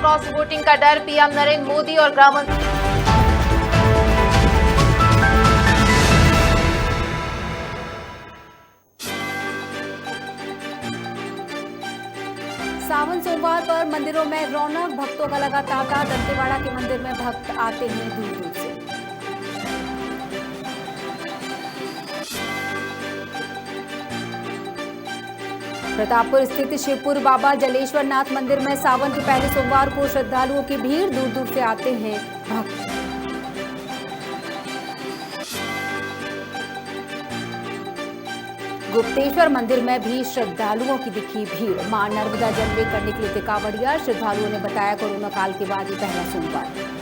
Cross voting का डर, PM Narendra Modi और गृह मंत्री सावन सोमवार पर मंदिरों में रौनक, भक्तों का लगा तांता। दंतेवाड़ा के मंदिर में भक्त आते हैं दूर दूर से। प्रतापपुर स्थित शिवपुर बाबा जलेश्वर नाथ मंदिर में सावन के पहले सोमवार को श्रद्धालुओं की भीड़, दूर दूर से आते हैं भक्त। गुप्तेश्वर मंदिर में भी श्रद्धालुओं की दिखी भीड़। मां नर्मदा जल लेकर निकले थे कांवड़िया। श्रद्धालुओं ने बताया कोरोना काल के बाद ये पहला सोमवार।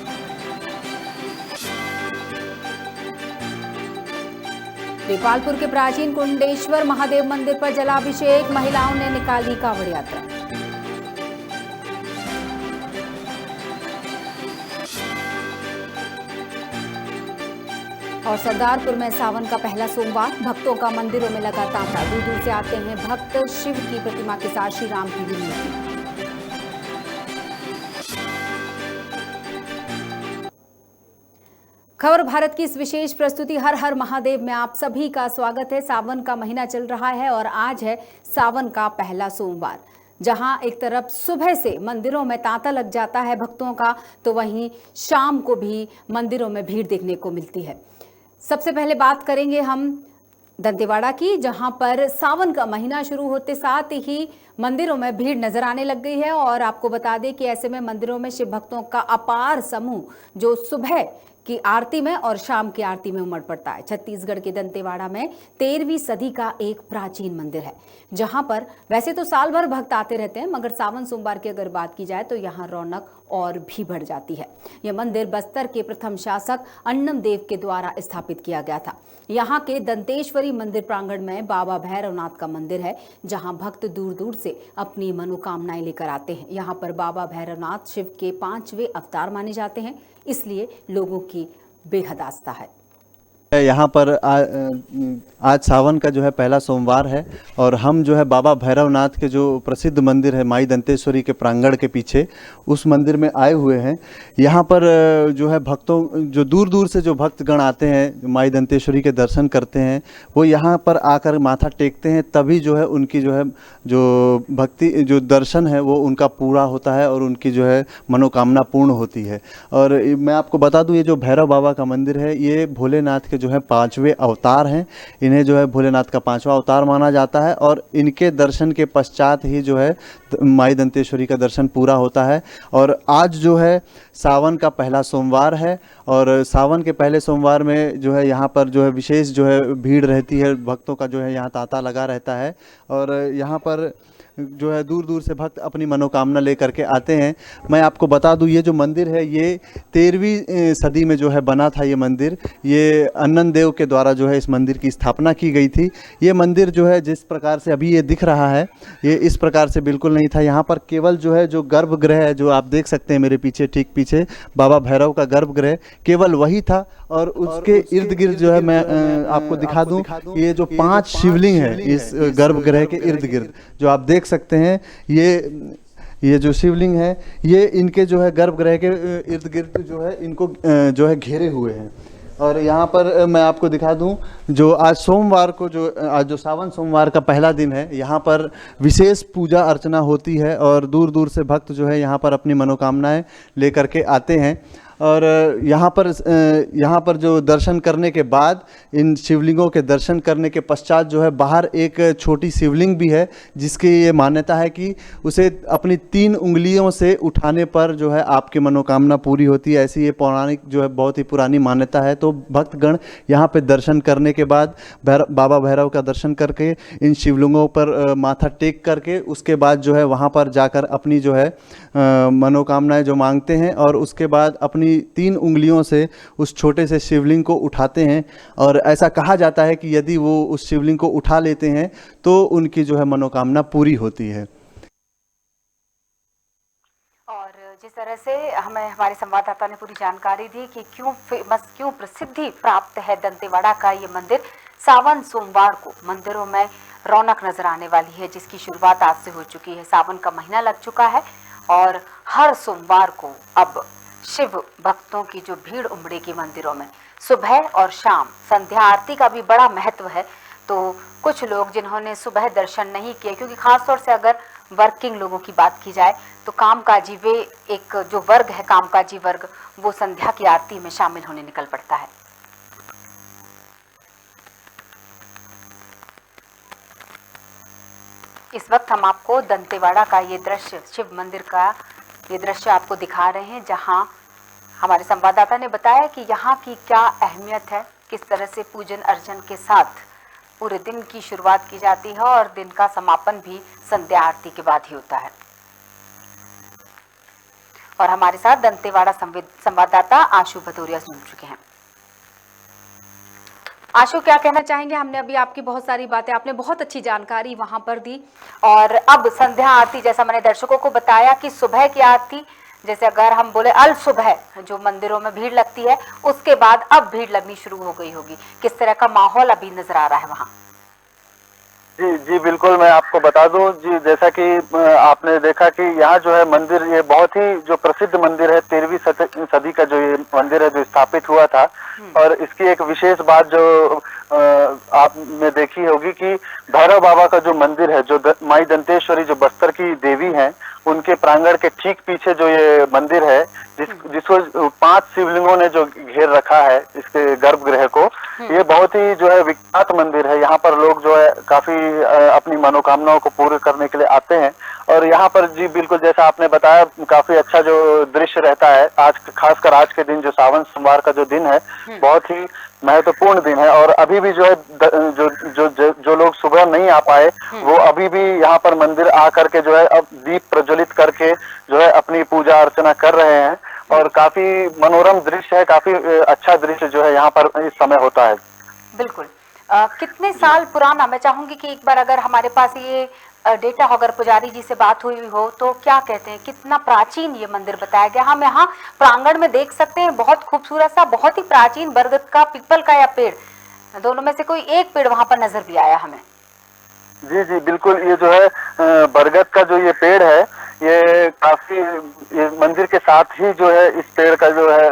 देपालपुर के प्राचीन कुंडेश्वर महादेव मंदिर पर जलाभिषेक, महिलाओं ने निकाली कांवड़ यात्रा। और सरदारपुर में सावन का पहला सोमवार, भक्तों का मंदिरों में लगा तांता। दूर दूर से आते हैं भक्त शिव की प्रतिमा के साथ श्री राम की भी मूर्ति। खबर भारत की इस विशेष प्रस्तुति हर हर महादेव में आप सभी का स्वागत है। सावन का महीना चल रहा है और आज है सावन का पहला सोमवार। जहां एक तरफ सुबह से मंदिरों में तांता लग जाता है भक्तों का, तो वहीं शाम को भी मंदिरों में भीड़ देखने को मिलती है। सबसे पहले बात करेंगे हम दंतेवाड़ा की, जहां पर सावन का महीना शुरू होते साथ ही मंदिरों में भीड़ नजर आने लग गई है। और आपको बता दें कि ऐसे में मंदिरों में शिव भक्तों का अपार समूह जो सुबह की आरती में और शाम की आरती में उमड़ पड़ता है। छत्तीसगढ़ के दंतेवाड़ा में 13वीं सदी का एक प्राचीन मंदिर है, जहां पर वैसे तो साल भर भक्त आते रहते हैं, मगर सावन सोमवार की अगर बात की जाए तो यहाँ रौनक और भी बढ़ जाती है। यह मंदिर बस्तर के प्रथम शासक अन्नम देव के द्वारा स्थापित किया गया था। यहाँ के दंतेश्वरी मंदिर प्रांगण में बाबा भैरवनाथ का मंदिर है, जहाँ भक्त दूर दूर से अपनी मनोकामनाएं लेकर आते हैं। यहाँ पर बाबा भैरवनाथ शिव के 5वें अवतार माने जाते हैं, इसलिए लोगों की बेहद आस्था है। यहाँ पर आज सावन का जो है पहला सोमवार है और हम जो है बाबा भैरवनाथ के जो प्रसिद्ध मंदिर है माई दंतेश्वरी के प्रांगण के पीछे, उस मंदिर में आए हुए हैं। यहाँ पर जो है भक्तों, जो दूर दूर से जो भक्तगण आते हैं माई दंतेश्वरी के दर्शन करते हैं, वो यहाँ पर आकर माथा टेकते हैं, तभी जो है उनकी जो है जो भक्ति जो दर्शन है वो उनका पूरा होता है और उनकी जो है मनोकामना पूर्ण होती है। और मैं आपको बता दूँ, ये जो भैरव बाबा का मंदिर है ये भोलेनाथ के जो है 5वें अवतार हैं। इन्हें जो है भोलेनाथ का 5वां अवतार माना जाता है और इनके दर्शन के पश्चात ही जो है माई दंतेश्वरी का दर्शन पूरा होता है। और आज जो है सावन का पहला सोमवार है और सावन के पहले सोमवार में जो है यहाँ पर जो है विशेष जो है भीड़ रहती है, भक्तों का जो है यहाँ तांता लगा रहता है। और यहाँ पर जो है दूर दूर से भक्त अपनी मनोकामना लेकर के आते हैं। मैं आपको बता दूं, ये जो मंदिर है ये 13वीं सदी में जो है बना था। ये मंदिर, ये अन्नम देव के द्वारा जो है इस मंदिर की स्थापना की गई थी। ये मंदिर जो है जिस प्रकार से अभी ये दिख रहा है, ये इस प्रकार से बिल्कुल नहीं था। यहाँ पर केवल जो है जो गर्भगृह है, जो आप देख सकते हैं मेरे पीछे, ठीक पीछे बाबा भैरव का गर्भगृह, केवल वही था। और उसके इर्द गिर्द जो है मैं आपको दिखा दूं, ये जो 5 शिवलिंग है इस गर्भगृह के इर्द गिर्द जो आप देख सकते हैं, ये जो शिवलिंग है ये इनके जो है गर्भगृह के इर्द गिर्द जो है इनको जो है घेरे हुए हैं। और यहाँ पर मैं आपको दिखा दूं, जो आज सोमवार को आज जो सावन सोमवार का पहला दिन है, यहाँ पर विशेष पूजा अर्चना होती है और दूर दूर से भक्त जो है यहाँ पर अपनी मनोकामनाएं लेकर के आते हैं। और यहाँ पर जो दर्शन करने के बाद, इन शिवलिंगों के दर्शन करने के पश्चात जो है बाहर एक छोटी शिवलिंग भी है, जिसकी ये मान्यता है कि उसे अपनी 3 उंगलियों से उठाने पर जो है आपकी मनोकामना पूरी होती है। ऐसी ये पौराणिक जो है बहुत ही पुरानी मान्यता है। तो भक्तगण यहाँ पे दर्शन करने के बाद बाबा भैरव का दर्शन करके इन शिवलिंगों पर माथा टेक करके उसके बाद जो है वहाँ पर जाकर अपनी जो है मनोकामनाएं जो मांगते हैं और उसके बाद अपनी 3 उंगलियों से उस छोटे से शिवलिंग को उठाते हैं। और ऐसा कहा जाता है कि यदि वो उस शिवलिंग को उठा लेते हैं तो उनकी जो है मनोकामना पूरी होती है। और जिस तरह से हमें हमारे संवाददाता ने पूरी जानकारी दी कि क्यों प्रसिद्धि प्राप्त है दंतेवाड़ा का ये मंदिर, सावन सोमवार को मंदिरों में रौनक नजर आने वाली है, जिसकी शुरुआत आज से हो चुकी है। सावन का महीना लग चुका है और हर सोमवार को अब शिव भक्तों की जो भीड़ उमड़ेगी मंदिरों में, सुबह और शाम संध्या आरती का भी बड़ा महत्व है। तो कुछ लोग जिन्होंने सुबह दर्शन नहीं किए, क्योंकि खासतौर से अगर वर्किंग लोगों की बात की जाए तो कामकाजी वे एक जो वर्ग है, कामकाजी वर्ग, वो संध्या की आरती में शामिल होने निकल पड़ता है। इस वक्त हम आपको दंतेवाड़ा का ये दृश्य, शिव मंदिर का ये दृश्य आपको दिखा रहे हैं, जहां हमारे संवाददाता ने बताया कि यहाँ की क्या अहमियत है, किस तरह से पूजन अर्चन के साथ पूरे दिन की शुरुआत की जाती है और दिन का समापन भी संध्या आरती के बाद ही होता है। और हमारे साथ दंतेवाड़ा संवाददाता आशु भदौरिया जुड़ चुके हैं। आशु, क्या कहना चाहेंगे? हमने अभी आपकी बहुत सारी बातें, आपने बहुत अच्छी जानकारी वहां पर दी, और अब संध्या आरती, जैसा मैंने दर्शकों को बताया कि सुबह की आरती, जैसे अगर हम बोले अल सुबह जो मंदिरों में भीड़ लगती है, उसके बाद अब भीड़ लगनी शुरू हो गई होगी। किस तरह का माहौल अभी नजर आ रहा है वहाँ? जी जी बिल्कुल, मैं आपको बता दूं जी, जैसा कि आपने देखा कि यहाँ जो है मंदिर, ये बहुत ही जो प्रसिद्ध मंदिर है, 13वीं सदी का जो ये मंदिर है जो स्थापित हुआ था। और इसकी एक विशेष बात जो आपने देखी होगी कि भैरव बाबा का जो मंदिर है, जो माई दंतेश्वरी जो बस्तर की देवी हैं, उनके प्रांगण के ठीक पीछे जो ये मंदिर है, जिसको 5 शिवलिंगों ने जो घेर रखा है इसके गर्भगृह को, ये बहुत ही जो है विख्यात मंदिर है। यहाँ पर लोग जो है काफी अपनी मनोकामनाओं को पूरे करने के लिए आते हैं। और यहाँ पर जी बिल्कुल जैसा आपने बताया, काफी अच्छा जो दृश्य रहता है आज, खासकर आज के दिन जो सावन सोमवार का जो दिन है, बहुत ही महत्वपूर्ण दिन है। और अभी भी जो है जो लोग सुबह नहीं आ पाए, वो अभी भी यहाँ पर मंदिर आ करके जो है अब दीप प्रज्वलित करके जो है अपनी पूजा अर्चना कर रहे हैं। और काफी मनोरम दृश्य है, काफी अच्छा दृश्य जो है यहाँ पर इस समय होता है। बिल्कुल। कितने साल पुराना, मैं चाहूंगी कि एक बार अगर हमारे पास ये डेटा हो, अगर पुजारी जी से बात हुई हो तो क्या कहते हैं, कितना प्राचीन ये मंदिर बताया गया? हम यहाँ प्रांगण में देख सकते हैं बहुत खूबसूरत सा, बहुत ही प्राचीन बरगद का, पीपल का या पेड़, दोनों में से कोई एक पेड़ वहां पर नजर भी आया हमें। जी जी बिल्कुल, ये जो है बरगद का जो ये पेड़ है, ये काफी, ये मंदिर के साथ ही जो है इस पेड़ का जो है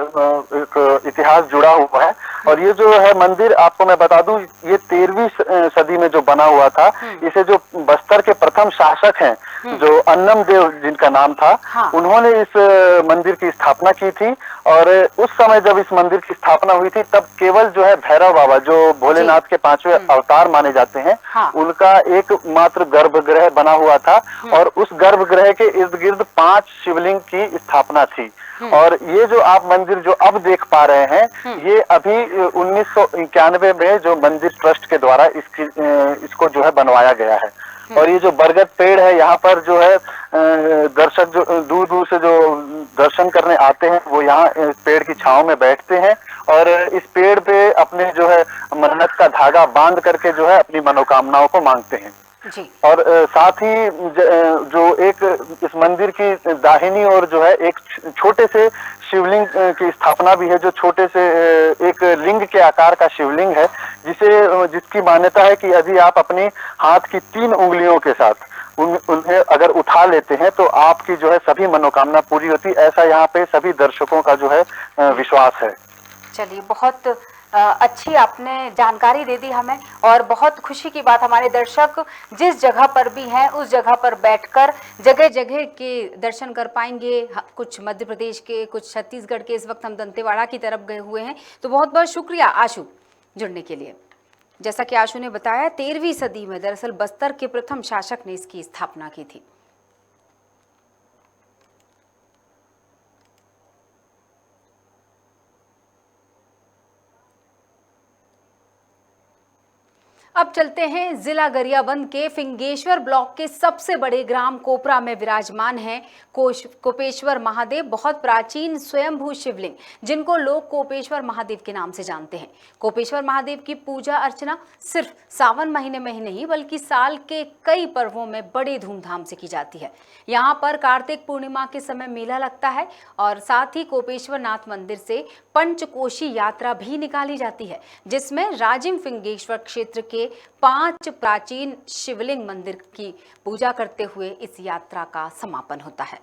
एक इतिहास जुड़ा हुआ है। और ये जो है मंदिर, आपको मैं बता दूं, ये 13वीं सदी में जो बना हुआ था। इसे जो बस्तर के प्रथम शासक हैं, जो अन्नम देव जिनका नाम था, उन्होंने इस मंदिर की स्थापना की थी। और उस समय जब इस मंदिर की स्थापना हुई थी, तब केवल जो है भैरव बाबा, जो भोलेनाथ के 5वें अवतार माने जाते हैं, उनका एक मात्र गर्भगृह बना हुआ था। और उस गर्भगृह के इर्द गिर्द 5 शिवलिंग की स्थापना थी। और ये जो आप मंदिर जो अब देख पा रहे हैं, ये अभी 1991 में जो मंदिर ट्रस्ट के द्वारा इसको जो है बनवाया गया है। और ये जो बरगद पेड़ है, यहाँ पर जो है दर्शक जो दूर दूर से जो दर्शन करने आते हैं, वो यहाँ इस पेड़ की छांव में बैठते हैं और इस पेड़ पे अपने जो है मन्नत का धागा बांध करके जो है अपनी मनोकामनाओं को मांगते हैं जी। और साथ ही जो एक इस मंदिर की दाहिनी ओर जो है एक छोटे से शिवलिंग की स्थापना भी है, जो छोटे से एक लिंग के आकार का शिवलिंग है, जिसकी मान्यता है कि यदि आप अपनी हाथ की 3 उंगलियों के साथ उन्हें अगर उठा लेते हैं तो आपकी जो है सभी मनोकामना पूरी होती। ऐसा यहाँ पे सभी दर्शकों का जो है विश्वास है। चलिए, बहुत अच्छी आपने जानकारी दे दी हमें, और बहुत खुशी की बात, हमारे दर्शक जिस जगह पर भी हैं उस जगह पर बैठकर जगह जगह के दर्शन कर पाएंगे। कुछ मध्य प्रदेश के, कुछ छत्तीसगढ़ के। इस वक्त हम दंतेवाड़ा की तरफ गए हुए हैं, तो बहुत बहुत शुक्रिया आशु जुड़ने के लिए। जैसा कि आशु ने बताया, 13वीं सदी में दरअसल बस्तर के प्रथम शासक ने इसकी स्थापना की थी। अब चलते हैं जिला गरियाबंद के फिंगेश्वर ब्लॉक के सबसे बड़े ग्राम कोपरा में विराजमान है कोपेश्वर महादेव, बहुत प्राचीन स्वयंभू शिवलिंग, जिनको लोग कोपेश्वर महादेव के नाम से जानते हैं। कोपेश्वर महादेव की पूजा अर्चना सिर्फ सावन महीने में ही नहीं बल्कि साल के कई पर्वों में बड़े धूमधाम से की जाती है। यहाँ पर कार्तिक पूर्णिमा के समय मेला लगता है और साथ ही कोपेश्वर नाथ मंदिर से पंचकोशी यात्रा भी निकाली जाती है, जिसमें राजिम फिंगेश्वर क्षेत्र के 5 प्राचीन शिवलिंग मंदिर की पूजा करते हुए इस यात्रा का समापन होता है।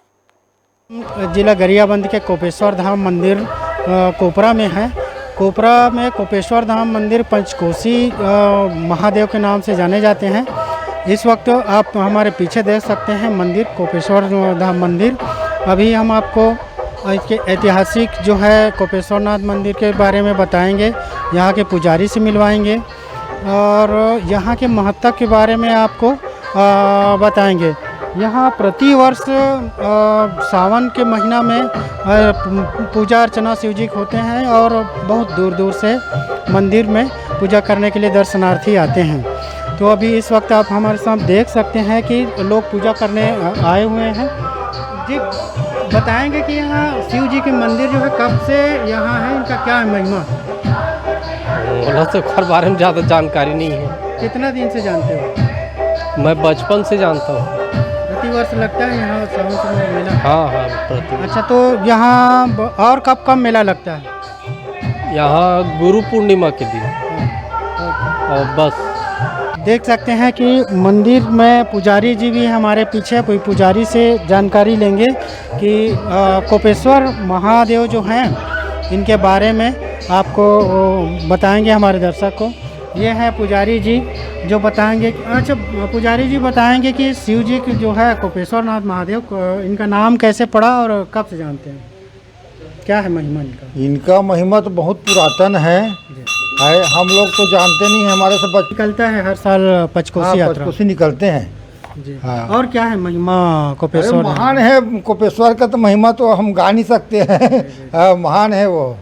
जिला गरियाबंद के कोपेश्वर धाम मंदिर कोपरा में है। कोपरा में कोपेश्वर धाम मंदिर पंचकोशी महादेव के नाम से जाने जाते हैं। इस वक्त आप हमारे पीछे देख सकते हैं मंदिर, कोपेश्वर धाम मंदिर। अभी हम आपको इसके ऐतिहासिक जो है कोपेश्वरनाथ मंदिर के बारे में बताएंगे, यहाँ के पुजारी से मिलवाएंगे और यहाँ के महत्व के बारे में आपको बताएंगे। यहाँ प्रतिवर्ष सावन के महीना में पूजा अर्चना शिव जी होते हैं और बहुत दूर दूर से मंदिर में पूजा करने के लिए दर्शनार्थी आते हैं। तो अभी इस वक्त आप हमारे साथ देख सकते हैं कि लोग पूजा करने आए हुए हैं। जी बताएंगे कि यहाँ शिव जी के मंदिर जो है कब से यहाँ है, इनका क्या है महिमा? बोला तो खर बारे में ज़्यादा जानकारी नहीं है। कितना दिन से जानते हो? मैं बचपन से जानता हूँ। प्रतिवर्ष लगता है यहाँ सावन समय मेला? हाँ प्रतिवर्ष। अच्छा, तो यहाँ और कब कब मेला लगता है? यहाँ गुरु पूर्णिमा के दिन और बस। देख सकते हैं कि मंदिर में पुजारी जी भी हमारे पीछे, कोई पुजारी से जानकारी लेंगे कि कोपेश्वर महादेव जो हैं इनके बारे में आपको बताएंगे हमारे दर्शक को। ये है पुजारी जी जो बताएंगे। अच्छा, पुजारी जी बताएंगे कि शिव जी की जो है कोपेश्वरनाथ महादेव को इनका नाम कैसे पड़ा और कब से जानते हैं, क्या है महिमा इनका? इनका महिमा तो बहुत पुरातन है। हम लोग तो जानते नहीं हैं, हमारे से निकलता है हर साल पंचकोशी यात्रा। पंचकोशी निकलते हैं जी। हाँ। और क्या है महिमा कोपेश्वर? महान है कोपेश्वर का, तो महिमा तो हम गा नहीं सकते हैं। महान है वो।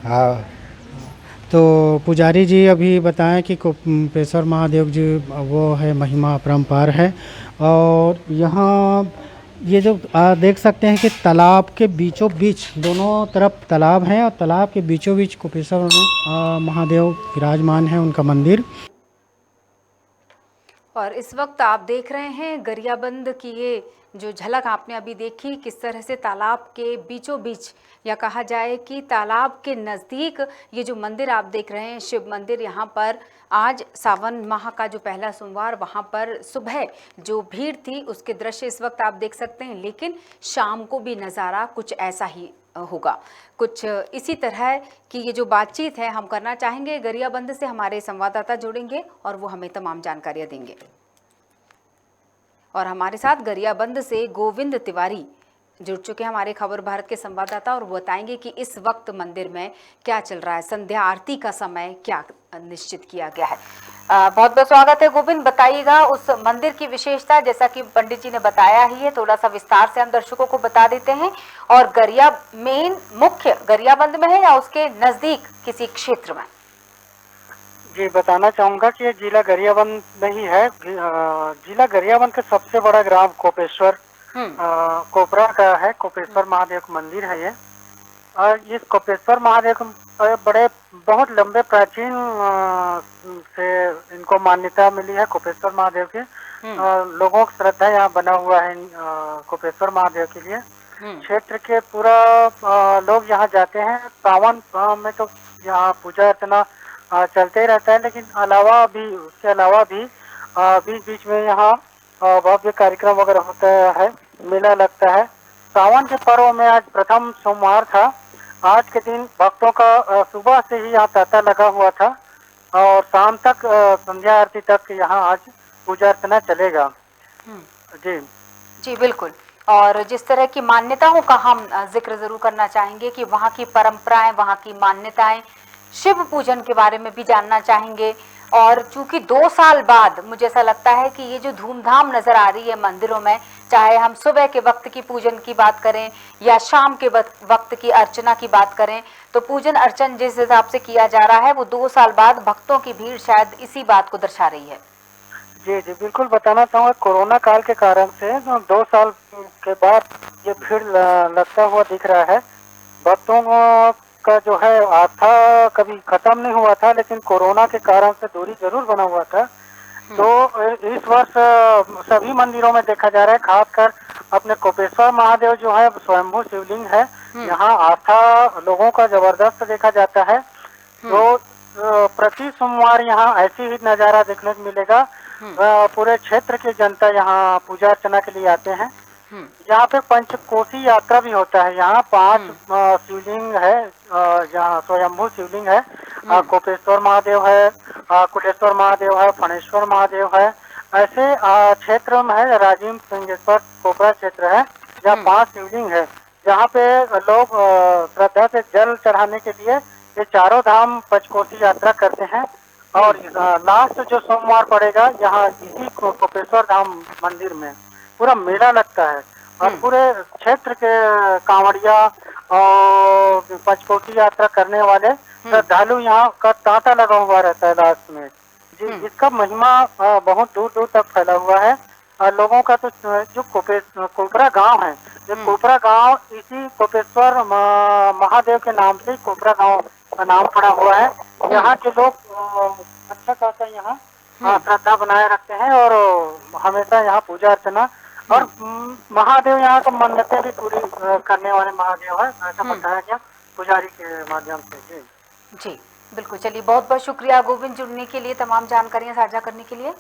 हाँ, तो पुजारी जी अभी बताएं कि कोपेश्वर महादेव जी वो है, महिमा अपरंपार है। और यहाँ ये जो देख सकते हैं कि तालाब के बीचों बीच, दोनों तरफ तालाब है और तालाब के बीचों बीच कोपेश्वर महादेव विराजमान है, उनका मंदिर। और इस वक्त आप देख रहे हैं गरियाबंद की ये जो झलक आपने अभी देखी, किस तरह से तालाब के बीचों बीच या कहा जाए कि तालाब के नज़दीक ये जो मंदिर आप देख रहे हैं, शिव मंदिर, यहाँ पर आज सावन माह का जो पहला सोमवार, वहाँ पर सुबह जो भीड़ थी उसके दृश्य इस वक्त आप देख सकते हैं। लेकिन शाम को भी नज़ारा कुछ ऐसा ही होगा, कुछ इसी तरह की ये जो बातचीत है हम करना चाहेंगे। गरियाबंद से हमारे संवाददाता जुड़ेंगे और वो हमें तमाम जानकारियाँ देंगे। और हमारे साथ गरियाबंद से गोविंद तिवारी जुड़ चुके हैं, हमारे खबर भारत के संवाददाता, और वो बताएंगे कि इस वक्त मंदिर में क्या चल रहा है, संध्या आरती का समय क्या निश्चित किया गया है। बहुत बहुत स्वागत है गोविंद, बताइएगा उस मंदिर की विशेषता, जैसा कि पंडित जी ने बताया ही है, थोड़ा सा विस्तार से हम दर्शकों को बता देते हैं। और गरिया मेन मुख्य गरियाबंद में है या उसके नजदीक किसी क्षेत्र में? जी, बताना चाहूँगा कि ये जिला गरियाबंद में ही है। जिला गरियाबंद का सबसे बड़ा ग्राम कोपेश्वर कोपरा का है। कोपेश्वर महादेव का मंदिर है ये। और इस कोपेश्वर महादेव बड़े बहुत लंबे प्राचीन से इनको मान्यता मिली है। कोपेश्वर महादेव के लोगों की श्रद्धा यहाँ बना हुआ है कोपेश्वर महादेव के लिए। क्षेत्र के पूरा लोग यहाँ जाते हैं। सावन में तो यहाँ पूजा अर्चना चलते ही रहता है, लेकिन उसके अलावा भी बीच बीच में यहाँ भव्य कार्यक्रम वगैरह होता है, मेला लगता है। सावन के पर्व में आज प्रथम सोमवार था। आज के दिन भक्तों का सुबह से ही यहाँ तांता लगा हुआ था और शाम तक संध्या आरती तक यहाँ आज पूजा अर्चना चलेगा। जी जी बिल्कुल। और जिस तरह की मान्यताओं का हम जिक्र जरूर करना चाहेंगे कि वहाँ की परंपराएं, वहाँ की मान्यताएं, शिव पूजन के बारे में भी जानना चाहेंगे। और चूंकि 2 साल बाद मुझे ऐसा लगता है कि ये जो धूमधाम नजर आ रही है मंदिरों में, चाहे हम सुबह के वक्त की पूजन की बात करें या शाम के वक्त की अर्चना की बात करें, तो पूजन अर्चन जिस हिसाब से किया जा रहा है वो 2 साल बाद भक्तों की भीड़ शायद इसी बात को दर्शा रही है। जी जी बिल्कुल, बताना चाहूँगा कोरोना काल के कारण से 2 साल के बाद ये भीड़ लगता हुआ दिख रहा है। भक्तों का जो है आस्था कभी खत्म नहीं हुआ था, लेकिन कोरोना के कारण से दूरी जरूर बना हुआ था। तो इस वर्ष सभी मंदिरों में देखा जा रहा है, खासकर अपने कोपेश्वर महादेव जो है स्वयंभू शिवलिंग है, यहाँ आस्था लोगों का जबरदस्त देखा जाता है। तो प्रति सोमवार यहाँ ऐसी ही नज़ारा देखने को मिलेगा। पूरे क्षेत्र की जनता यहाँ पूजा अर्चना के लिए आते हैं यहाँ पे पंचकोसी यात्रा भी होता है। यहाँ 5 शिवलिंग है, यहाँ स्वयंभू शिवलिंग है। कोपेश्वर महादेव है, कुलेश्वर महादेव है, फणेश्वर महादेव है। ऐसे क्षेत्र में है, राजीव सिंहेश्वर कोपरा क्षेत्र है, जहाँ 5 शिवलिंग है, जहाँ पे लोग श्रद्धा से जल चढ़ाने के लिए ये चारों धाम पंचकोसी यात्रा करते हैं। और लास्ट जो सोमवार पड़ेगा यहाँ इसी कोपेश्वर धाम मंदिर में पूरा मेला लगता है और पूरे क्षेत्र के कांवड़िया और पंचकोसी यात्रा करने वाले श्रद्धालु यहाँ का तांता लगा हुआ रहता है लास्ट में जी। इसका महिमा बहुत दूर दूर तक फैला हुआ है। और लोगों का तो जो कोपरा गांव है, जो कोपरा गांव इसी कोपेश्वर महादेव के नाम से कोपरा गांव का नाम पड़ा हुआ है। यहाँ के लोग अच्छा खासा यहाँ श्रद्धा बनाए रखते हैं और हमेशा यहाँ पूजा अर्चना और महादेव यहाँ का मन्नतें भी पूरी करने वाले महादेव है, ऐसा बताया गया पुजारी के माध्यम से। जी बिल्कुल, चलिए बहुत बहुत शुक्रिया गोविंद जुड़ने के लिए, तमाम जानकारियां साझा करने के लिए।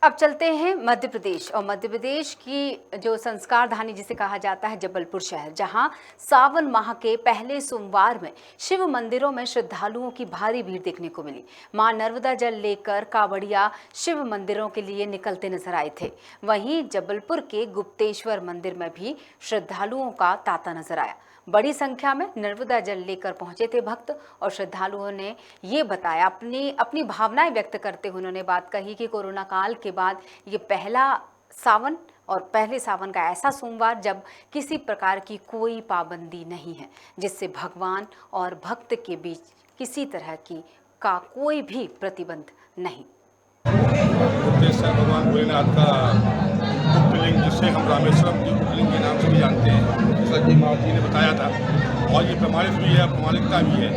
अब चलते हैं मध्य प्रदेश, और मध्य प्रदेश की जो संस्कार धानी जिसे कहा जाता है जबलपुर शहर, जहां सावन माह के पहले सोमवार में शिव मंदिरों में श्रद्धालुओं की भारी भीड़ देखने को मिली। मां नर्मदा जल लेकर कांवड़िया शिव मंदिरों के लिए निकलते नजर आए थे। वहीं जबलपुर के गुप्तेश्वर मंदिर में भी श्रद्धालुओं का तांता नजर आया। बड़ी संख्या में नर्मदा जल लेकर पहुंचे थे भक्त और श्रद्धालुओं ने ये बताया, अपनी भावनाएं व्यक्त करते हुए उन्होंने बात कही कि कोरोना काल के बाद ये पहला सावन और पहले सावन का ऐसा सोमवार जब किसी प्रकार की कोई पाबंदी नहीं है, जिससे भगवान और भक्त के बीच किसी तरह की का कोई भी प्रतिबंध नहीं। गुप्तेश्वर भगवान भोलेनाथ का गुप्तलिंग, जिसे हम रामेश्वरम जी गुप्तलिंग के नाम से भी जानते हैं, जैसा कि महाराज जी ने बताया था, और ये प्रमाणित भी है, प्रमाणिकता भी है।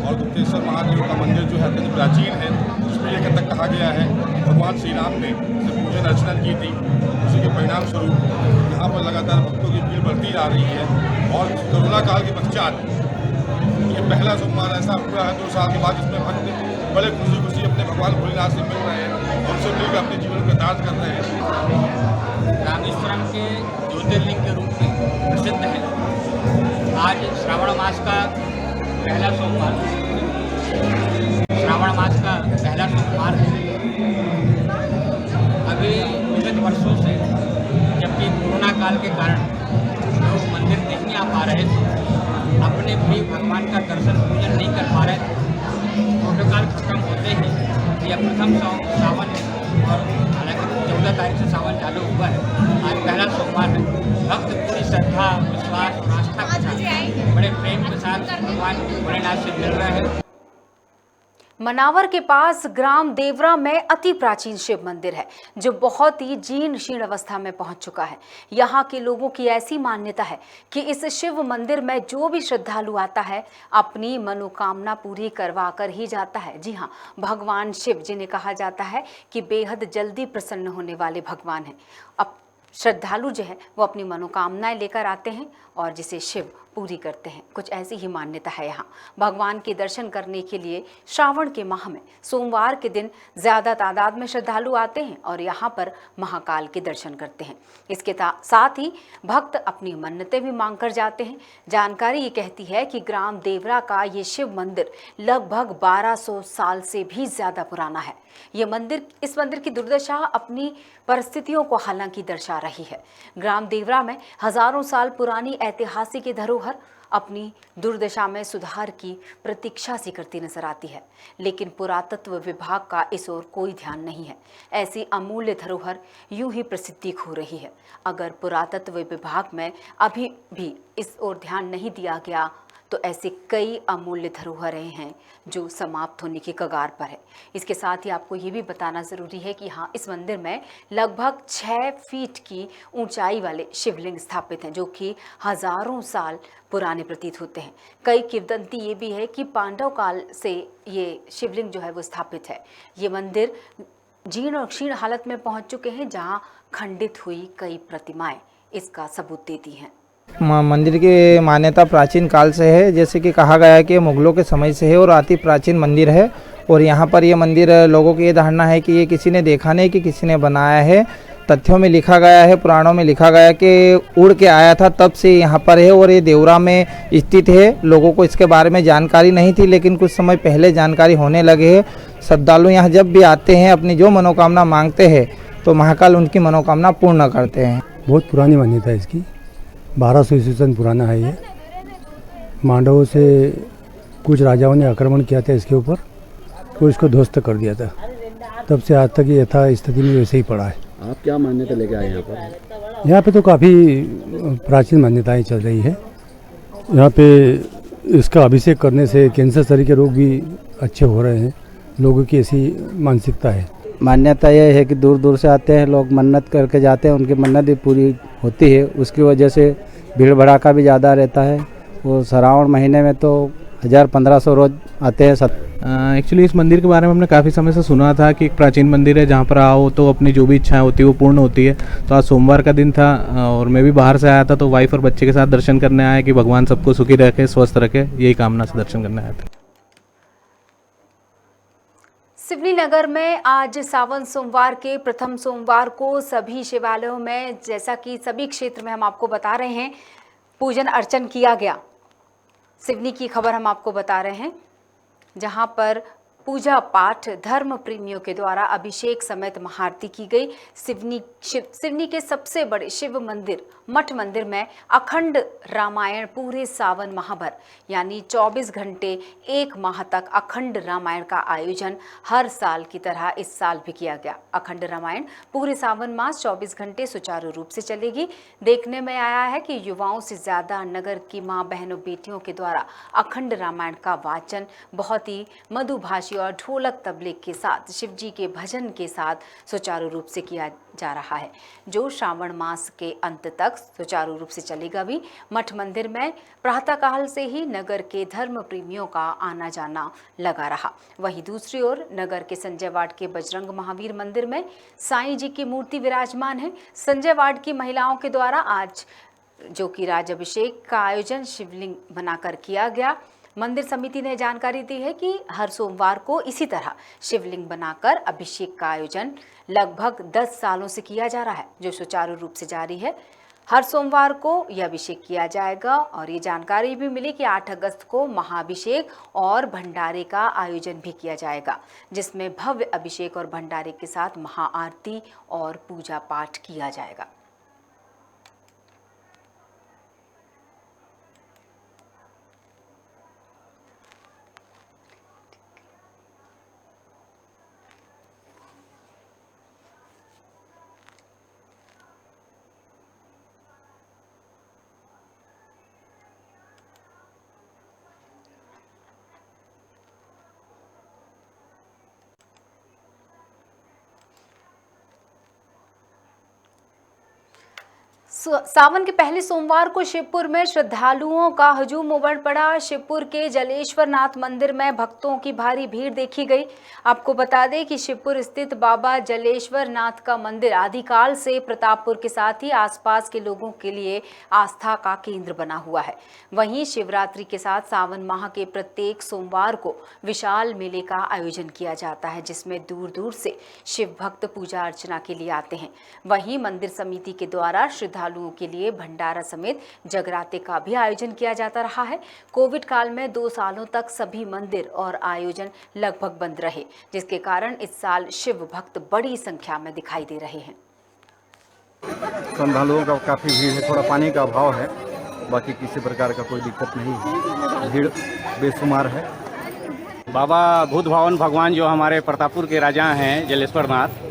और गुप्तेश्वर महादेव का मंदिर जो है अत्यंत प्राचीन है, उसमें यह तक कहा गया है भगवान श्री राम ने पूजन अर्चना की थी, उसी के परिणाम स्वरूप यहाँ पर लगातार भक्तों की भीड़ बढ़ती जा रही है। और कोरोना काल के पश्चात ये पहला सोमवार ऐसा हुआ है 2 साल के बाद, जिसमें भक्त बड़े खुशी खुशी अपने भगवान भोलेनाथ से मिल रहे हैं, उनसे मिलकर अपने जीवन का ताज कर रहे हैं। रामेश्वरम के ज्योतिर्लिंग के रूप में प्रसिद्ध है। आज श्रावण मास का पहला सोमवार है। अभी विगत वर्षों से जबकि कोरोना काल के कारण लोग मंदिर नहीं आ पा रहे थे, अपने प्रिय भगवान का दर्शन पूजन नहीं कर पा रहे थे, प्रोटोकॉल खत्म होते ही यह प्रथम सावन है और हालांकि 14 तारीख से सावन चालू हुआ है। आज पहला सोमवार है। भक्त पूरी श्रद्धा, विश्वास और आस्था के साथ बड़े प्रेम के साथ भगवान भोलेनाथ से मिल रहे हैं। मनावर के पास ग्राम देवरा में अति प्राचीन शिव मंदिर है, जो बहुत ही जीर्ण शीर्ण अवस्था में पहुंच चुका है। यहाँ के लोगों की ऐसी मान्यता है कि इस शिव मंदिर में जो भी श्रद्धालु आता है अपनी मनोकामना पूरी करवा कर ही जाता है। जी हाँ, भगवान शिव, जिन्हें कहा जाता है कि बेहद जल्दी प्रसन्न होने वाले भगवान हैं, अब श्रद्धालु जो है वो अपनी मनोकामनाएं लेकर आते हैं और जिसे शिव पूरी करते हैं। कुछ ऐसी ही मान्यता है यहाँ। भगवान के दर्शन करने के लिए श्रावण के माह में सोमवार के दिन ज़्यादा तादाद में श्रद्धालु आते हैं और यहाँ पर महाकाल के दर्शन करते हैं। इसके साथ ही भक्त अपनी मन्नतें भी मांग कर जाते हैं। जानकारी ये कहती है कि ग्राम देवरा का ये शिव मंदिर लगभग 1200 साल से भी ज़्यादा पुराना है। इस मंदिर की दुर्दशा अपनी परिस्थितियों को हालांकि दर्शा रही है। ग्राम देवरा में हजारों साल पुरानी ऐतिहासिक धरोहर अपनी दुर्दशा में सुधार की प्रतीक्षा सी करती नजर आती है, लेकिन पुरातत्व विभाग का इस ओर कोई ध्यान नहीं है। ऐसी अमूल्य धरोहर यूं ही प्रसिद्धि खो रही है। अगर पुरातत्व विभाग में अभी भी इस ओर ध्यान नहीं दिया गया तो ऐसे कई अमूल्य धरोहरें हैं जो समाप्त होने की कगार पर है। इसके साथ ही आपको ये भी बताना ज़रूरी है कि हाँ, इस मंदिर में लगभग 6 फीट की ऊंचाई वाले शिवलिंग स्थापित हैं, जो कि हजारों साल पुराने प्रतीत होते हैं। कई किंवदंती ये भी है कि पांडव काल से ये शिवलिंग जो है वो स्थापित है। ये मंदिर जीर्ण और क्षीण हालत में पहुँच चुके हैं, जहाँ खंडित हुई कई प्रतिमाएँ इसका सबूत देती हैं। मंदिर की मान्यता प्राचीन काल से है, जैसे कि कहा गया है कि मुगलों के समय से है और अति प्राचीन मंदिर है। और यहाँ पर ये मंदिर लोगों की ये धारणा है कि ये किसी ने देखा नहीं कि किसी ने बनाया है। तथ्यों में लिखा गया है, पुराणों में लिखा गया है कि उड़ के आया था, तब से यहाँ पर है और ये देवरा में स्थित है। लोगों को इसके बारे में जानकारी नहीं थी, लेकिन कुछ समय पहले जानकारी होने लगे है। श्रद्धालु यहाँ जब भी आते हैं, अपनी जो मनोकामना मांगते हैं तो महाकाल उनकी मनोकामना पूर्ण करते हैं। बहुत पुरानी मान्यता है इसकी, 1200 ईस्वी सन पुराना है ये। मांडवों से कुछ राजाओं ने आक्रमण किया था इसके ऊपर और इसको ध्वस्त कर दिया था। तब से आज तक ये यथा स्थिति में वैसे ही पड़ा है। आप क्या मान्यता लेके आए यहाँ पर? यहाँ पे तो काफ़ी प्राचीन मान्यताएं चल रही है। यहाँ पे इसका अभिषेक करने से कैंसर शरीर के रोग भी अच्छे हो रहे हैं। लोगों की ऐसी मानसिकता है। मान्यता यह है कि दूर दूर से आते हैं लोग, मन्नत करके जाते हैं, उनकी मन्नत भी पूरी होती है। उसकी वजह से भीड़ भड़ाका भी ज़्यादा रहता है। वो श्रावण महीने में तो 1000-1500 रोज आते हैं। एक्चुअली इस मंदिर के बारे में हमने काफ़ी समय से सुना था कि एक प्राचीन मंदिर है जहाँ पर आओ तो अपनी जो भी इच्छाएं होती है वो पूर्ण होती है। तो आज सोमवार का दिन था और मैं भी बाहर से आया था, तो वाइफ और बच्चे के साथ दर्शन करने आया कि भगवान सबको सुखी रखे, स्वस्थ रखे, यही कामना से दर्शन करने आया था। सिवनी नगर में आज सावन सोमवार के प्रथम सोमवार को सभी शिवालयों में, जैसा कि सभी क्षेत्र में हम आपको बता रहे हैं, पूजन अर्चन किया गया। सिवनी की खबर हम आपको बता रहे हैं, जहां पर पूजा पाठ धर्म प्रेमियों के द्वारा अभिषेक समेत महाआरती की गई। सिवनी के सबसे बड़े शिव मंदिर मठ मंदिर में अखंड रामायण पूरे सावन माह भर यानी 24 घंटे 1 माह तक अखंड रामायण का आयोजन हर साल की तरह इस साल भी किया गया। अखंड रामायण पूरे सावन मास 24 घंटे सुचारू रूप से चलेगी। देखने में आया है कि युवाओं से ज़्यादा नगर की माँ बहनों बेटियों के द्वारा अखंड रामायण का वाचन बहुत ही मधुभाषी और ढोलक तबले के साथ शिवजी के भजन के साथ सुचारू रूप से किया जा रहा है, जो श्रावण मास के अंत तक सुचारू रूप से चलेगा भी। मठ मंदिर में प्रातःकाल से ही नगर के धर्म प्रेमियों का आना जाना लगा रहा। वहीं दूसरी ओर नगर के संजय वार्ड के बजरंग महावीर मंदिर में साईं जी की मूर्ति विराजमान है। संजय वार्ड की महिलाओं के द्वारा आज जो कि राजाभिषेक का आयोजन शिवलिंग बनाकर किया गया। मंदिर समिति ने जानकारी दी है कि हर सोमवार को इसी तरह शिवलिंग बनाकर अभिषेक का आयोजन लगभग 10 सालों से किया जा रहा है, जो सुचारू रूप से जारी है। हर सोमवार को यह अभिषेक किया जाएगा और ये जानकारी भी मिली कि 8 अगस्त को महाअभिषेक और भंडारे का आयोजन भी किया जाएगा, जिसमें भव्य अभिषेक और भंडारे के साथ महाआरती और पूजा पाठ किया जाएगा। सावन के पहले सोमवार को शिवपुर में श्रद्धालुओं का हुजूम उमड़ पड़ा। शिवपुर के जलेश्वर नाथ मंदिर में भक्तों की भारी भीड़ देखी गई। आपको बता दें कि शिवपुर स्थित बाबा जलेश्वर नाथ का मंदिर आदिकाल से प्रतापपुर के साथ ही आसपास के लोगों के लिए आस्था का केंद्र बना हुआ है। वहीं शिवरात्रि के साथ सावन माह के प्रत्येक सोमवार को विशाल मेले का आयोजन किया जाता है, जिसमें दूर दूर से शिव भक्त पूजा अर्चना के लिए आते हैं। वहीं मंदिर समिति के द्वारा श्रद्धालुओं के लिए भंडारा समेत जगराते का भी आयोजन किया जाता रहा है। कोविड काल में 2 सालों तक सभी मंदिर और आयोजन लगभग बंद रहे, जिसके कारण इस साल शिव भक्त बड़ी संख्या में दिखाई दे रहे हैं। श्रद्धालुओं का काफ़ी भीड़ है, थोड़ा पानी का अभाव है, बाकी किसी प्रकार का कोई दिक्कत नहीं है, भीड़ बेशुमार है। बाबा भूत भावन भगवान जो हमारे प्रतापपुर के राजा हैं जलेश्वर नाथ,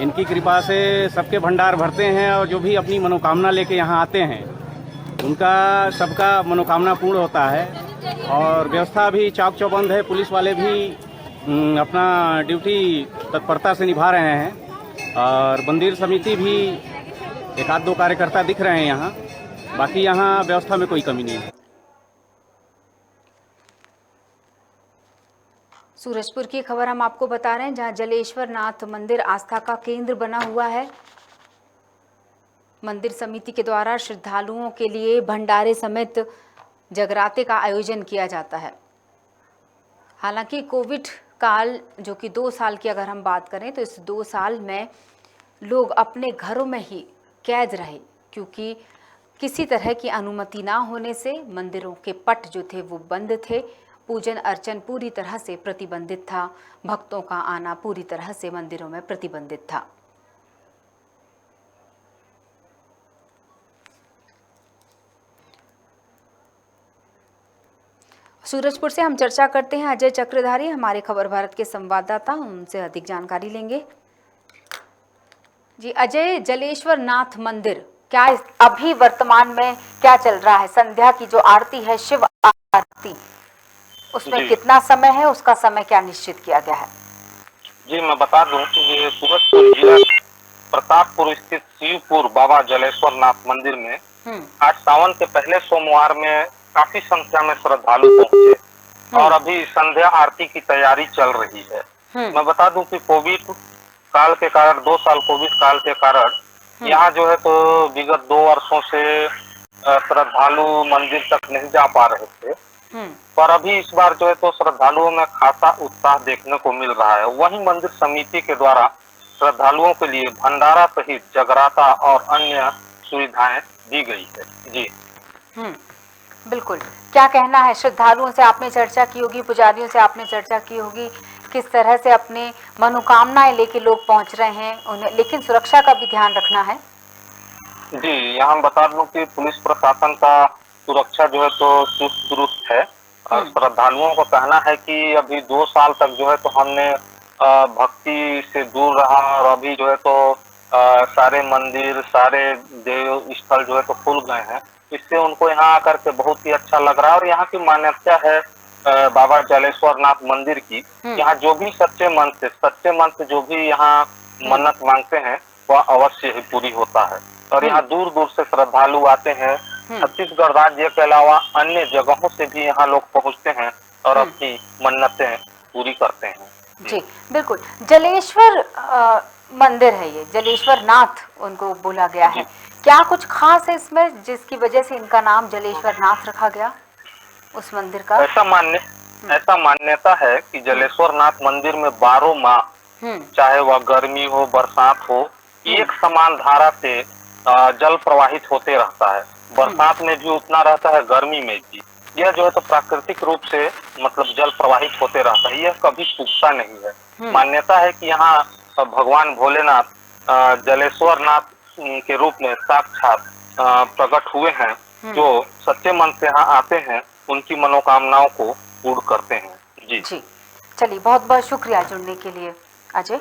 इनकी कृपा से सबके भंडार भरते हैं और जो भी अपनी मनोकामना लेके यहाँ आते हैं उनका सबका मनोकामना पूर्ण होता है। और व्यवस्था भी चाक चौबंद है, पुलिस वाले भी अपना ड्यूटी तत्परता से निभा रहे हैं और मंदिर समिति भी 1-2 कार्यकर्ता दिख रहे हैं यहाँ। बाकी यहाँ व्यवस्था में कोई कमी नहीं है। सूरजपुर की खबर हम आपको बता रहे हैं, जहां जलेश्वर नाथ मंदिर आस्था का केंद्र बना हुआ है। मंदिर समिति के द्वारा श्रद्धालुओं के लिए भंडारे समेत जगराते का आयोजन किया जाता है। हालांकि कोविड काल जो कि 2 साल की अगर हम बात करें तो इस 2 साल में लोग अपने घरों में ही कैद रहे, क्योंकि किसी तरह की अनुमति ना होने से मंदिरों के पट जो थे वो बंद थे। पूजन अर्चन पूरी तरह से प्रतिबंधित था। भक्तों का आना पूरी तरह से मंदिरों में प्रतिबंधित था। सूरजपुर से हम चर्चा करते हैं अजय चक्रधारी, हमारे खबर भारत के संवाददाता, उनसे अधिक जानकारी लेंगे। जी अजय, जलेश्वर नाथ मंदिर क्या अभी वर्तमान में क्या चल रहा है? संध्या की जो आरती है, शिव आरती, उसमें कितना समय है, उसका समय क्या निश्चित किया गया है? जी मैं बता दूं कि ये सूरजपुर जिला प्रतापपुर स्थित शिवपुर बाबा जलेश्वर नाथ मंदिर में आज सावन के पहले सोमवार में काफी संख्या में श्रद्धालु पहुंचे और अभी संध्या आरती की तैयारी चल रही है। मैं बता दूं कि कोविड काल के कारण, 2 साल कोविड काल के कारण यहाँ जो है तो विगत 2 वर्षों से श्रद्धालु मंदिर तक नहीं जा पा रहे थे, पर अभी इस बार जो है तो श्रद्धालुओं में खासा उत्साह देखने को मिल रहा है। वहीं मंदिर समिति के द्वारा श्रद्धालुओं के लिए भंडारा सहित जगराता और अन्य सुविधाएं दी गई है। जी बिल्कुल, क्या कहना है श्रद्धालुओं से? आपने चर्चा की होगी, पुजारियों से आपने चर्चा की होगी, किस तरह से अपने मनोकामनाएं लेके लोग पहुंच रहे हैं उन्हें, लेकिन सुरक्षा का भी ध्यान रखना है। जी यहाँ बता दूं कि पुलिस प्रशासन का सुरक्षा जो है तो चुस्त दुरुस्त है। श्रद्धालुओं का कहना है कि अभी 2 साल तक जो है तो हमने भक्ति से दूर रहा और अभी जो है तो सारे मंदिर, सारे देव स्थल जो है तो खुल गए हैं। इससे उनको यहाँ आकर के बहुत ही अच्छा लग रहा है। और यहाँ की मान्यता है बाबा जलेश्वर नाथ मंदिर की, यहाँ जो भी सच्चे मन से जो भी यहाँ मन्नत मांगते हैं वह अवश्य ही पूरी होता है। और यहाँ दूर दूर से श्रद्धालु आते हैं। छत्तीसगढ़ राज्य के अलावा अन्य जगहों से भी यहाँ लोग पहुँचते हैं और अपनी मन्नतें पूरी करते हैं। जी बिल्कुल, जलेश्वर मंदिर है ये, जलेश्वर नाथ उनको बोला गया है। क्या कुछ खास है इसमें जिसकी वजह से इनका नाम जलेश्वर नाथ रखा गया उस मंदिर का? ऐसा मान्यता है कि जलेश्वर नाथ मंदिर में 12 माह, चाहे वह गर्मी हो बरसात हो, एक समान धारा से जल प्रवाहित होते रहता है। बरसात में भी उतना रहता है, गर्मी में भी। यह जो है तो प्राकृतिक रूप से मतलब जल प्रवाहित होते रहता है, यह कभी सूखता नहीं है। मान्यता है कि यहाँ भगवान भोलेनाथ जलेश्वर नाथ के रूप में साक्षात प्रकट हुए हैं। जो सच्चे मन से यहाँ आते हैं उनकी मनोकामनाओं को पूर्ण करते हैं। जी चलिए, बहुत बहुत शुक्रिया जुड़ने के लिए अजय।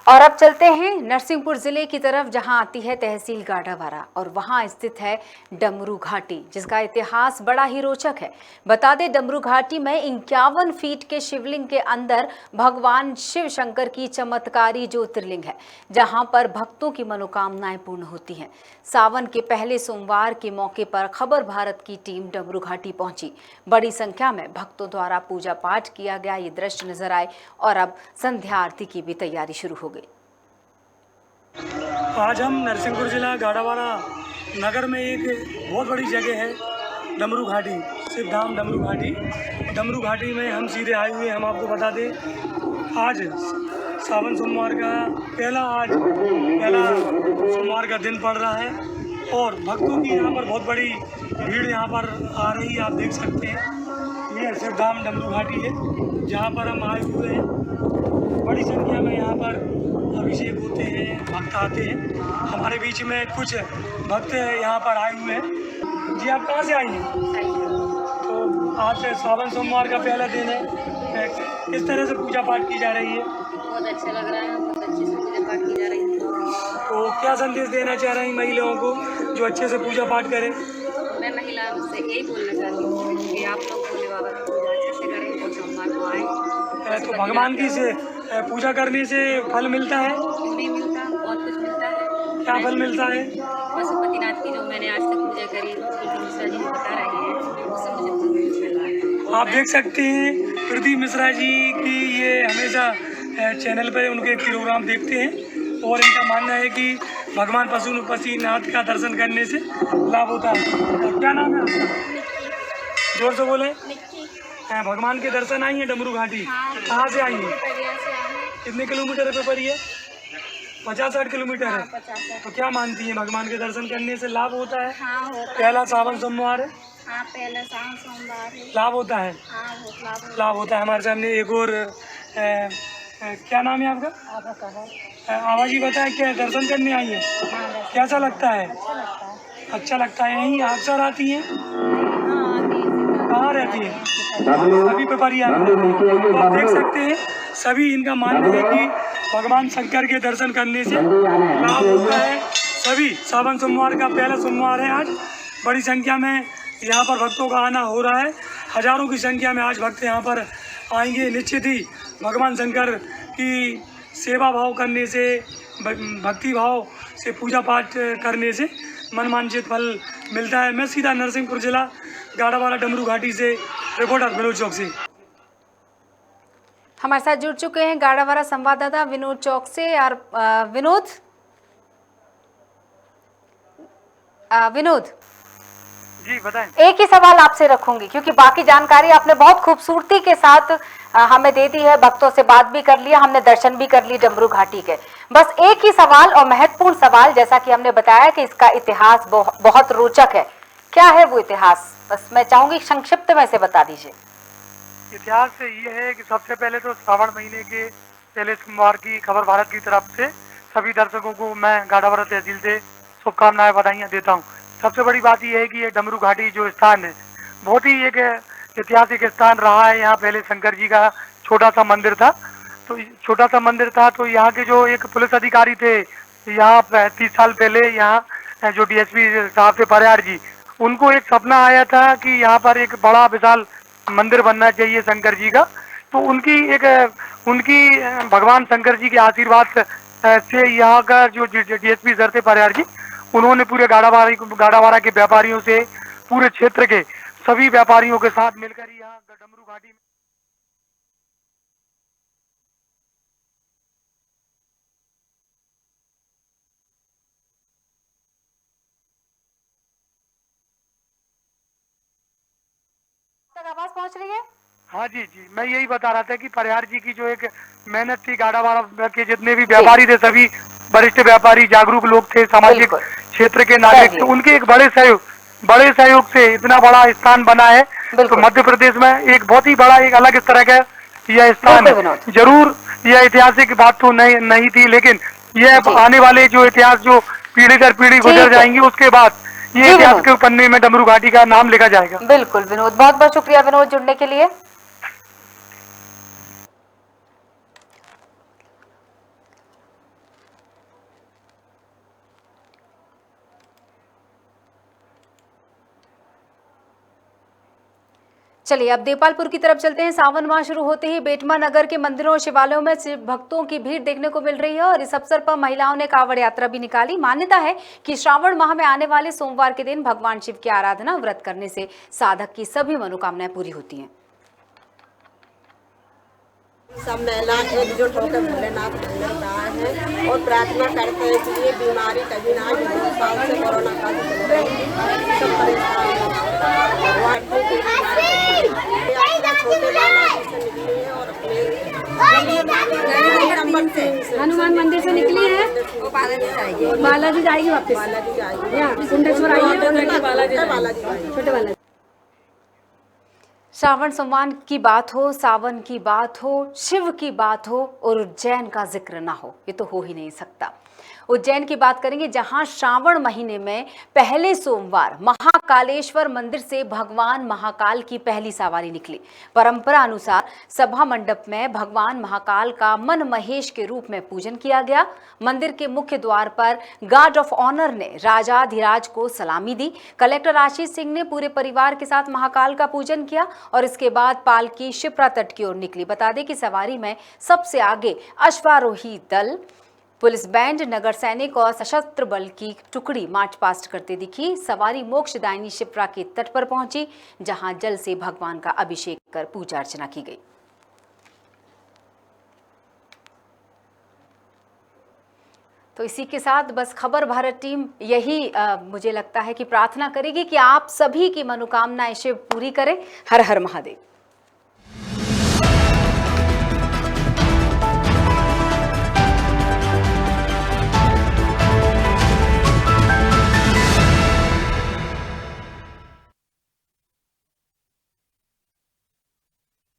और अब चलते हैं नरसिंहपुर जिले की तरफ, जहां आती है तहसील गाढ़ावारा और वहां स्थित है डमरू घाटी, जिसका इतिहास बड़ा ही रोचक है। बता दें, डमरू घाटी में 51 फीट के शिवलिंग के अंदर भगवान शिव शंकर की चमत्कारी ज्योतिर्लिंग है, जहां पर भक्तों की मनोकामनाएं पूर्ण होती हैं। सावन के पहले सोमवार के मौके पर खबर भारत की टीम डमरू घाटी पहुंची। बड़ी संख्या में भक्तों द्वारा पूजा पाठ किया गया, ये दृश्य नजर आए और अब संध्या आरती की भी तैयारी शुरू हो गई। आज हम नरसिंहपुर जिला गाढ़ावारा नगर में एक बहुत बड़ी जगह है डमरू घाटी, सिद्धधाम डमरू घाटी। डमरू घाटी में हम सीधे आए हुए हैं। हम आपको बता दें, आज सावन सोमवार का पहला सोमवार का दिन पड़ रहा है और भक्तों की यहाँ पर बहुत बड़ी भीड़ यहाँ पर आ रही है। आप देख सकते हैं, ये सिद्धधाम डमरू घाटी है जहाँ पर हम आए हुए हैं। बड़ी संख्या में यहाँ पर अभिषेक होते हैं, भक्त आते हैं। हमारे बीच में कुछ भक्त यहाँ पर आए हुए हैं। जी आप कहाँ से आई हैं? तो आज सावन सोमवार का पहला दिन है, किस तरह से पूजा पाठ की जा रही है? बहुत अच्छा लग रहा है, बहुत अच्छे से पूजा पाठ की जा रही है। तो क्या संदेश देना चाह रही महिलाओं को जो अच्छे से पूजा पाठ करें? मैं महिलाओं से यही बोलना चाहती हूँ कि आप लोग भोले बाबा की पूजा अच्छे से करें और सोमवार को आएँ। तो भगवान की से पूजा करने से फल मिलता है? क्यों नहीं मिलता, बहुत कुछ मिलता है। क्या फल मिलता है? पशुपतिनाथ की जो मैंने आज तक पूजा करी, मिश्रा जी बता रहे हैं, उससे मुझे बहुत कुछ मिल रहा है। आप देख सकते हैं प्रदीप मिश्रा जी की ये हमेशा चैनल पर उनके प्रोग्राम देखते हैं और इनका मानना है कि भगवान पशुपतिनाथ का दर्शन करने से लाभ होता है। और क्या नाम है आपका? जोर से बोले। भगवान के दर्शन आई है डमरू घाटी? कहाँ से आई है? कितने किलोमीटर पे पड़ी है? 50-60 किलोमीटर है। तो क्या मानती हैं भगवान के दर्शन करने से लाभ होता है? हाँ, होता है। पहला सावन सोमवार है। हाँ, पहला सावन सोमवार है। लाभ होता है। हाँ, लाभ होता है। हमारे सामने एक और क्या नाम है आपका? आवाज ही बताए क्या दर्शन करने आई है? कैसा लगता है? अच्छा लगता है। यहीं अक्सर आती हैं? कहाँ रहती है? सभी व्यापारी आप देख सकते हैं। सभी इनका मानना है कि भगवान शंकर के दर्शन करने से लाभ होता है। सभी सावन सोमवार का पहला सोमवार है आज। बड़ी संख्या में यहाँ पर भक्तों का आना हो रहा है। हजारों की संख्या में आज भक्त यहाँ पर आएंगे। निश्चित ही भगवान शंकर की सेवा भाव करने से, भक्ति भाव से पूजा पाठ करने से मनमांचित फल मिलता है। मैं सीधा नरसिंहपुर जिला गाड़ावाला डमरू घाटी से रिपोर्टर विनोद चौक से। हमारे साथ जुड़ चुके हैं गाड़ावाला संवाददाता विनोद चौक से। और विनोद जी बताएं। एक ही सवाल आपसे रखूंगी क्योंकि बाकी जानकारी आपने बहुत खूबसूरती के साथ हमें दे दी है। भक्तों से बात भी कर लिया, हमने दर्शन भी कर लिए डमरू घाटी के। बस एक ही सवाल और महत्वपूर्ण सवाल, जैसा कि हमने बताया कि इसका इतिहास बहुत रोचक है। क्या है वो इतिहास? बस मैं चाहूंगी संक्षिप्त में से बता दीजिए। इतिहास से ये है कि सबसे पहले तो श्रावण महीने के पहले सोमवार की खबर भारत की तरफ से सभी दर्शकों को मैं गाड़ावाला तहसील से शुभकामनाएं बधाइयाँ देता हूँ। सबसे बड़ी बात यह है कि ये डमरू घाटी जो स्थान है बहुत ही एक ऐतिहासिक स्थान रहा है। यहाँ पहले शंकर जी का छोटा सा मंदिर था। तो यहाँ के जो एक पुलिस अधिकारी थे यहाँ 30 साल पहले, यहाँ जो डीएसपी साहब थे परिहार जी, उनको एक सपना आया था कि यहाँ पर एक बड़ा विशाल मंदिर बनना चाहिए शंकर जी का। तो उनकी भगवान शंकर जी के आशीर्वाद से यहाँ का जो डीएसपी सर थे परिहार जी, उन्होंने पूरे गाड़ावाला के व्यापारियों से, पूरे क्षेत्र के सभी व्यापारियों के साथ मिलकर यहाँ डमरू घाटी में आवाज पहुंच रही है। हाँ जी, मैं यही बता रहा था कि परिहार जी की जो एक मेहनत थी, गाड़ावाला के जितने भी व्यापारी थे, सभी वरिष्ठ व्यापारी, जागरूक लोग थे, सामाजिक क्षेत्र के नागरिक, तो उनके एक बड़े सहयोग से इतना बड़ा स्थान बना है। तो मध्य प्रदेश में एक बहुत ही बड़ा, एक अलग इस तरह का यह स्थान है। जरूर यह ऐतिहासिक बात तो नहीं थी, लेकिन यह आने वाले जो इतिहास जो पीढ़ी दर पीढ़ी गुजर जाएंगी, उसके बाद ये इतिहास के पन्ने में डमरू घाटी का नाम लिखा जाएगा। बिल्कुल विनोद, बहुत बहुत शुक्रिया विनोद जुड़ने के लिए। चलिए अब देपालपुर की तरफ चलते हैं। सावन माह शुरू होते ही बेटमा नगर के मंदिरों और शिवालयों में शिव भक्तों की भीड़ देखने को मिल रही है और इस अवसर पर महिलाओं ने कांवड़ यात्रा भी निकाली। मान्यता है कि श्रावण माह में आने वाले सोमवार के दिन भगवान शिव की आराधना व्रत करने से साधक की सभी मनोकामनाएं पूरी होती हैं। सब महिला एकजुट होकर भोलेनाथ मंदिर में आए हैं और प्रार्थना करते हैं कि ये बीमारी कभी ना आए। 2 साल से कोरोना का सब परेशान भगवान छोटे बालाजी से निकली है और अपने हनुमान मंदिर से निकली है। वो बालाजी जाएगी वापस। कुंडेश्वर आएगी, छोटे बालाजी। श्रावण सोमवार की बात हो, सावन की बात हो, शिव की बात हो और उज्जैन का जिक्र ना हो, ये तो हो ही नहीं सकता। उज्जैन की बात करेंगे जहां श्रावण महीने में पहले सोमवार महाकालेश्वर मंदिर से भगवान महाकाल की पहली सवारी निकली। परंपरा अनुसार सभा मंडप में भगवान महाकाल का मन महेश के रूप में पूजन किया गया। मंदिर के मुख्य द्वार पर गार्ड ऑफ ऑनर ने राजाधिराज को सलामी दी। कलेक्टर आशीष सिंह ने पूरे परिवार के साथ महाकाल का पूजन किया और इसके बाद पालकी शिप्रा तट की ओर निकली। बता दें कि सवारी में सबसे आगे अश्वारोही दल पुलिस बैंड, नगर सैनिक और सशस्त्र बल की टुकड़ी मार्च पास्ट करते दिखी। सवारी मोक्षदायिनी शिप्रा के तट पर पहुंची, जहां जल से भगवान का अभिषेक कर पूजा अर्चना की गई। तो इसी के साथ बस खबर भारत टीम यही मुझे लगता है कि प्रार्थना करेगी कि आप सभी की मनोकामनाएं शिव पूरी करे। हर हर महादेव।